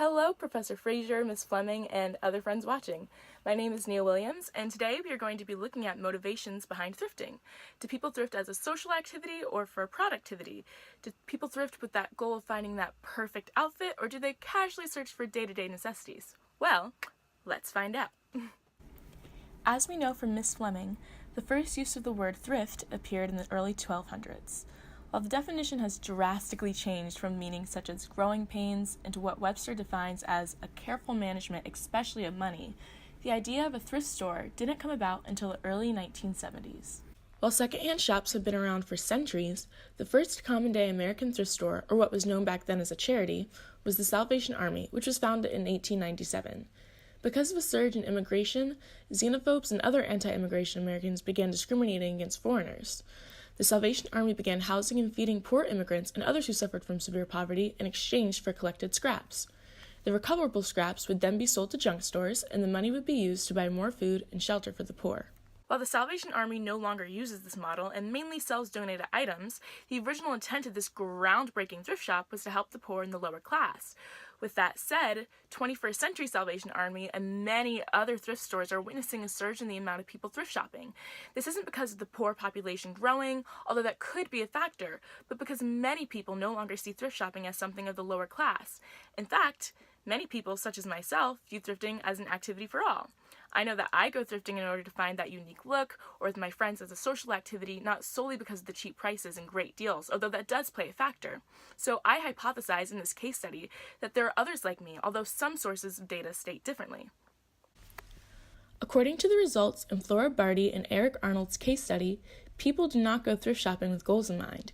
Hello, Professor Fraser, Miss Fleming, and other friends watching. My name is Neil Williams, and today we are going to be looking at motivations behind thrifting. Do people thrift as a social activity or for productivity? Do people thrift with that goal of finding that perfect outfit, or do they casually search for day-to-day necessities? Well, let's find out. As we know from Miss Fleming, the first use of the word thrift appeared in the early 1200s. While the definition has drastically changed from meanings such as growing pains into what Webster defines as a careful management, especially of money, the idea of a thrift store didn't come about until the early 1970s. While secondhand shops have been around for centuries, the first common-day American thrift store, or what was known back then as a charity, was the Salvation Army, which was founded in 1897. Because of a surge in immigration, xenophobes and other anti-immigration Americans began discriminating against foreigners. The Salvation Army began housing and feeding poor immigrants and others who suffered from severe poverty in exchange for collected scraps. The recoverable scraps would then be sold to junk stores, and the money would be used to buy more food and shelter for the poor. While the Salvation Army no longer uses this model and mainly sells donated items, the original intent of this groundbreaking thrift shop was to help the poor and the lower class. With that said, 21st century Salvation Army and many other thrift stores are witnessing a surge in the amount of people thrift shopping. This isn't because of the poor population growing, although that could be a factor, but because many people no longer see thrift shopping as something of the lower class. In fact, many people, such as myself, view thrifting as an activity for all. I know that I go thrifting in order to find that unique look, or with my friends as a social activity, not solely because of the cheap prices and great deals, although that does play a factor. So I hypothesize in this case study that there are others like me, although some sources of data state differently. According to the results in Flora Barty and Eric Arnold's case study, people do not go thrift shopping with goals in mind.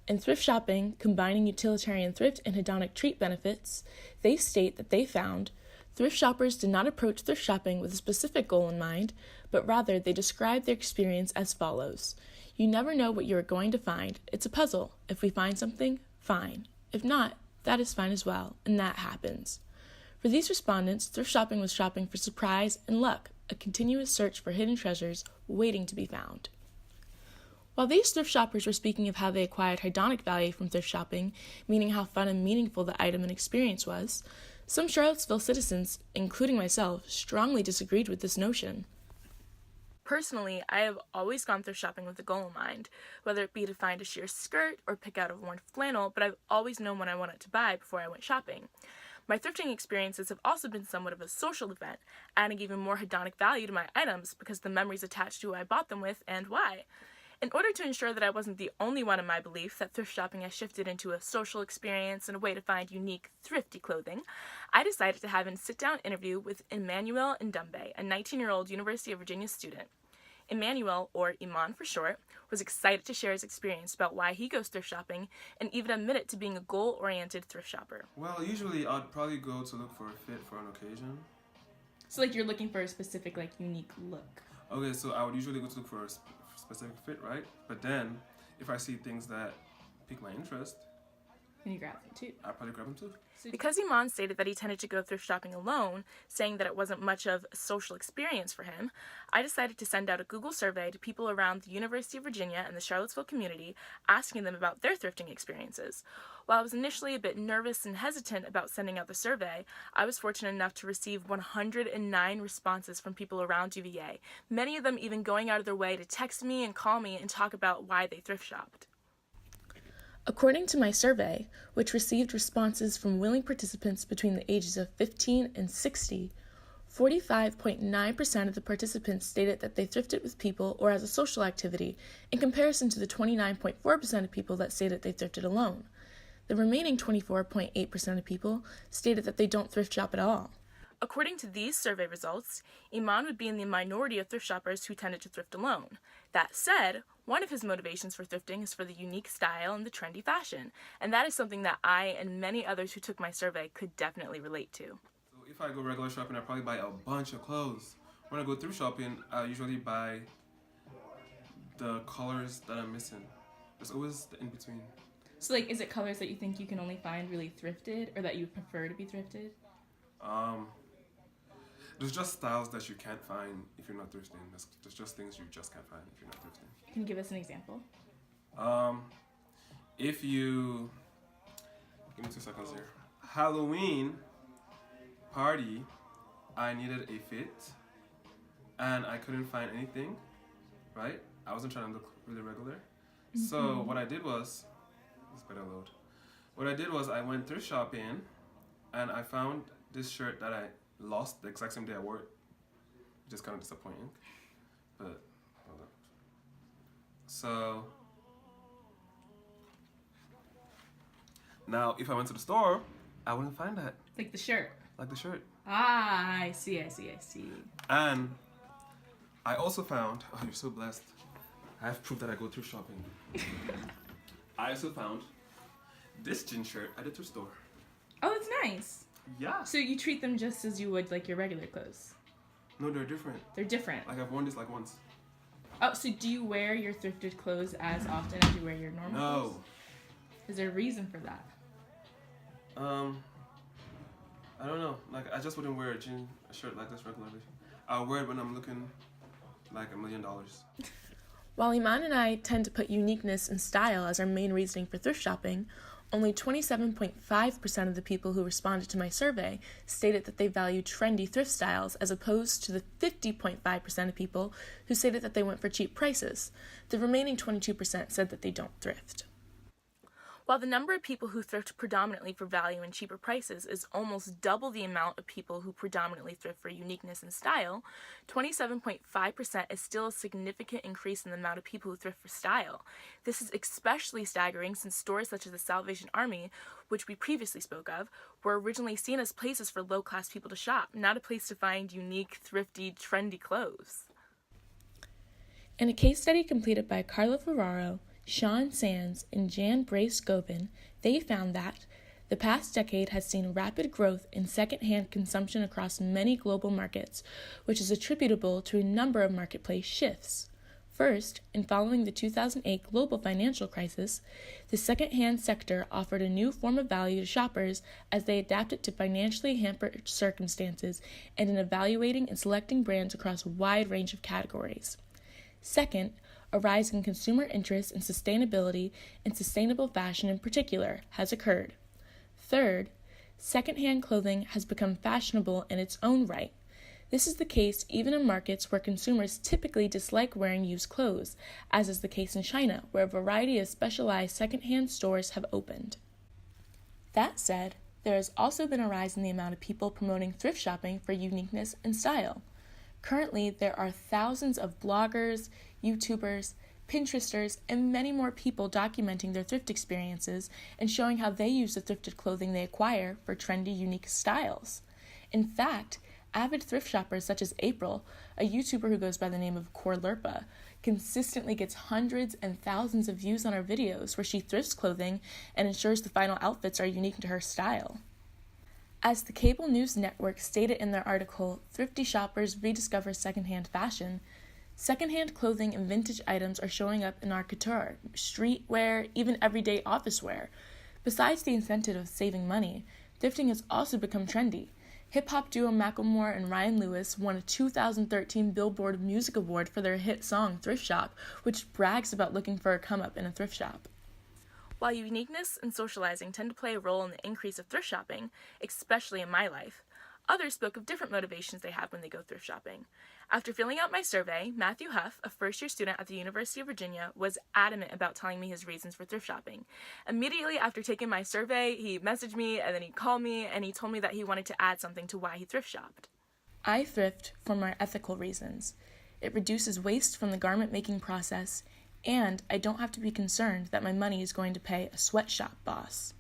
In thrift shopping, combining utilitarian thrift and hedonic treat benefits, they state that they found thrift shoppers did not approach thrift shopping with a specific goal in mind, but rather they described their experience as follows. You never know what you are going to find. It's a puzzle. If we find something, fine. If not, that is fine as well, and that happens. For these respondents, thrift shopping was shopping for surprise and luck, a continuous search for hidden treasures waiting to be found. While these thrift shoppers were speaking of how they acquired hedonic value from thrift shopping, meaning how fun and meaningful the item and experience was, some Charlottesville citizens, including myself, strongly disagreed with this notion. Personally, I have always gone thrift shopping with a goal in mind, whether it be to find a sheer skirt or pick out a worn flannel, but I've always known what I wanted to buy before I went shopping. My thrifting experiences have also been somewhat of a social event, adding even more hedonic value to my items because of the memories attached to who I bought them with and why. In order to ensure that I wasn't the only one in my belief that thrift shopping has shifted into a social experience and a way to find unique, thrifty clothing, I decided to have a sit-down interview with Emmanuel Ndumbe, a 19-year-old University of Virginia student. Emmanuel, or Iman for short, was excited to share his experience about why he goes thrift shopping and even admitted to being a goal-oriented thrift shopper. Well, usually I'd probably go to look for a fit for an occasion. So you're looking for a specific unique look. Okay, so I would usually go to look for a specific fit, right? But then, if I see things that pique my interest, and you grab them too. I'd probably grab them too. Because Iman stated that he tended to go thrift shopping alone, saying that it wasn't much of a social experience for him, I decided to send out a Google survey to people around the University of Virginia and the Charlottesville community, asking them about their thrifting experiences. While I was initially a bit nervous and hesitant about sending out the survey, I was fortunate enough to receive 109 responses from people around UVA, many of them even going out of their way to text me and call me and talk about why they thrift shopped. According to my survey, which received responses from willing participants between the ages of 15 and 60, 45.9% of the participants stated that they thrifted with people or as a social activity, in comparison to the 29.4% of people that stated they thrifted alone. The remaining 24.8% of people stated that they don't thrift shop at all. According to these survey results, Iman would be in the minority of thrift shoppers who tended to thrift alone. That said, one of his motivations for thrifting is for the unique style and the trendy fashion, and that is something that I and many others who took my survey could definitely relate to. So if I go regular shopping, I probably buy a bunch of clothes. When I go thrift shopping, I usually buy the colors that I'm missing. There's always the in-between. So is it colors that you think you can only find really thrifted, or that you prefer to be thrifted? There's just styles that you can't find if you're not thrifting. There's just things you just can't find if you're not thrifting. Can you give us an example? If you... Give me 2 seconds here. Halloween, party, I needed a fit, and I couldn't find anything, right? I wasn't trying to look really regular. So what I did was, it's better load. What I did was I went thrift shopping, and I found this shirt that I lost the exact same day I wore it, which is kind of disappointing. But hold up. So now, if I went to the store, I wouldn't find that. Like the shirt. Like the shirt. Ah, I see. And I also found, oh, you're so blessed. I have proof that I go thrift shopping. I also found this jean shirt at the thrift store. Oh, that's nice. Yeah. So you treat them just as you would like your regular clothes? No, they're different. They're different. Like I've worn this like once. Oh, so do you wear your thrifted clothes as often as you wear your normal clothes? No. Is there a reason for that? I don't know. Like I just wouldn't wear a shirt like this regularly. I'll wear it when I'm looking like $1 million. While Iman and I tend to put uniqueness and style as our main reasoning for thrift shopping, only 27.5% of the people who responded to my survey stated that they value trendy thrift styles as opposed to the 50.5% of people who stated that they went for cheap prices. The remaining 22% said that they don't thrift. While the number of people who thrift predominantly for value and cheaper prices is almost double the amount of people who predominantly thrift for uniqueness and style, 27.5% is still a significant increase in the amount of people who thrift for style. This is especially staggering since stores such as the Salvation Army, which we previously spoke of, were originally seen as places for low-class people to shop, not a place to find unique, thrifty, trendy clothes. In a case study completed by Carla Ferraro, Sean Sands, and Jan Brace-Gobin, they found that the past decade has seen rapid growth in secondhand consumption across many global markets, which is attributable to a number of marketplace shifts. First, in following the 2008 global financial crisis, the secondhand sector offered a new form of value to shoppers as they adapted to financially hampered circumstances and in evaluating and selecting brands across a wide range of categories. Second, a rise in consumer interest in sustainability and sustainable fashion in particular has occurred. Third, secondhand clothing has become fashionable in its own right. This is the case even in markets where consumers typically dislike wearing used clothes, as is the case in China, where a variety of specialized secondhand stores have opened. That said, there has also been a rise in the amount of people promoting thrift shopping for uniqueness and style. Currently, there are thousands of bloggers, YouTubers, Pinteresters, and many more people documenting their thrift experiences and showing how they use the thrifted clothing they acquire for trendy, unique styles. In fact, avid thrift shoppers such as April, a YouTuber who goes by the name of Corlerpa, consistently gets hundreds and thousands of views on her videos where she thrifts clothing and ensures the final outfits are unique to her style. As the cable news network stated in their article, Thrifty Shoppers Rediscover Secondhand Fashion, secondhand clothing and vintage items are showing up in our couture, streetwear, even everyday office wear. Besides the incentive of saving money, thrifting has also become trendy. Hip-hop duo Macklemore and Ryan Lewis won a 2013 Billboard Music Award for their hit song Thrift Shop, which brags about looking for a come-up in a thrift shop. While uniqueness and socializing tend to play a role in the increase of thrift shopping, especially in my life, others spoke of different motivations they have when they go thrift shopping. After filling out my survey, Matthew Huff, a first-year student at the University of Virginia, was adamant about telling me his reasons for thrift shopping. Immediately after taking my survey, he messaged me and then he called me and he told me that he wanted to add something to why he thrift shopped. I thrift for more ethical reasons. It reduces waste from the garment-making process, and I don't have to be concerned that my money is going to pay a sweatshop boss.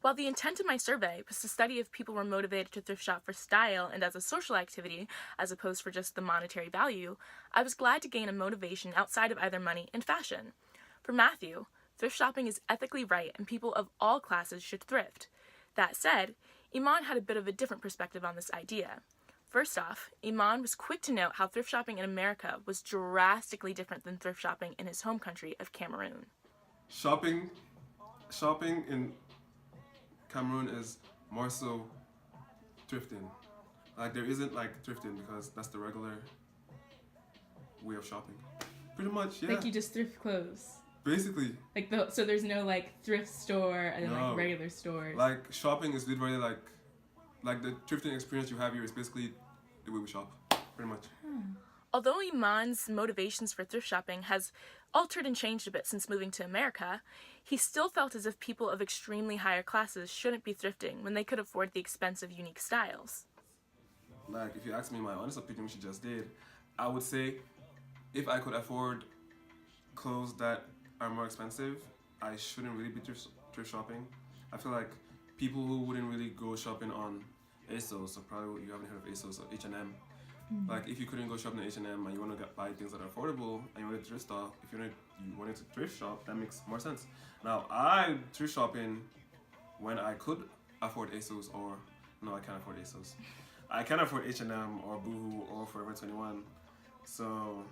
While the intent of my survey was to study if people were motivated to thrift shop for style and as a social activity, as opposed for just the monetary value, I was glad to gain a motivation outside of either money and fashion. For Matthew, thrift shopping is ethically right and people of all classes should thrift. That said, Iman had a bit of a different perspective on this idea. First off, Iman was quick to note how thrift shopping in America was drastically different than thrift shopping in his home country of Cameroon. Shopping in Cameroon is more so thrifting. Like there isn't like thrifting because that's the regular way of shopping. Pretty much, yeah. Like you just thrift clothes. Basically. So there's no like thrift store and then like regular stores. Like shopping is literally like like the thrifting experience you have here is basically the way we shop, pretty much. Although Iman's motivations for thrift shopping has altered and changed a bit since moving to America, he still felt as if people of extremely higher classes shouldn't be thrifting when they could afford the expensive, unique styles. Like, if you ask me my honest opinion, which you just did, I would say if I could afford clothes that are more expensive, I shouldn't really be thrift shopping. I feel like people who wouldn't really go shopping on ASOS, or probably you haven't heard of ASOS or H&M. Like, if you couldn't go shopping at H&M and you want to buy things that are affordable and you want to thrift shop, if you wanted to thrift shop, that makes more sense. Now, I thrift shopping when I could afford ASOS, or no, I can't afford ASOS. I can afford H&M or Boohoo or Forever 21. So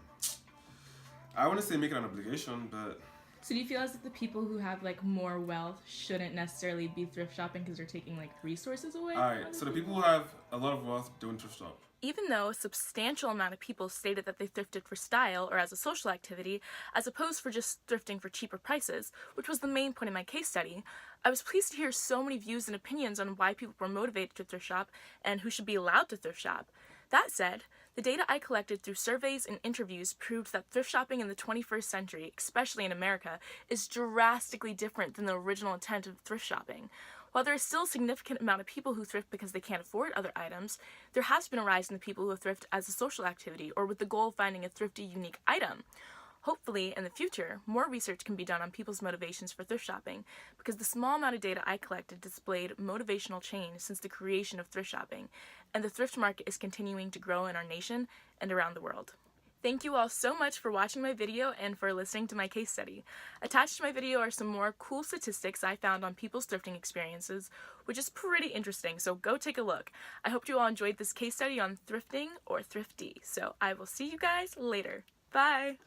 I wouldn't say make it an obligation, but So do you feel as if the people who have like more wealth shouldn't necessarily be thrift shopping because they're taking like resources away? alright, so the people who have a lot of wealth don't thrift shop. Even though a substantial amount of people stated that they thrifted for style or as a social activity, as opposed for just thrifting for cheaper prices, which was the main point of my case study, I was pleased to hear so many views and opinions on why people were motivated to thrift shop and who should be allowed to thrift shop. That said, the data I collected through surveys and interviews proved that thrift shopping in the 21st century, especially in America, is drastically different than the original intent of thrift shopping. While there is still a significant amount of people who thrift because they can't afford other items, there has been a rise in the people who thrift as a social activity or with the goal of finding a thrifty, unique item. Hopefully, in the future, more research can be done on people's motivations for thrift shopping, because the small amount of data I collected displayed motivational change since the creation of thrift shopping, and the thrift market is continuing to grow in our nation and around the world. Thank you all so much for watching my video and for listening to my case study. Attached to my video are some more cool statistics I found on people's thrifting experiences, which is pretty interesting, so go take a look. I hope you all enjoyed this case study on thrifting or thrifty, so I will see you guys later. Bye!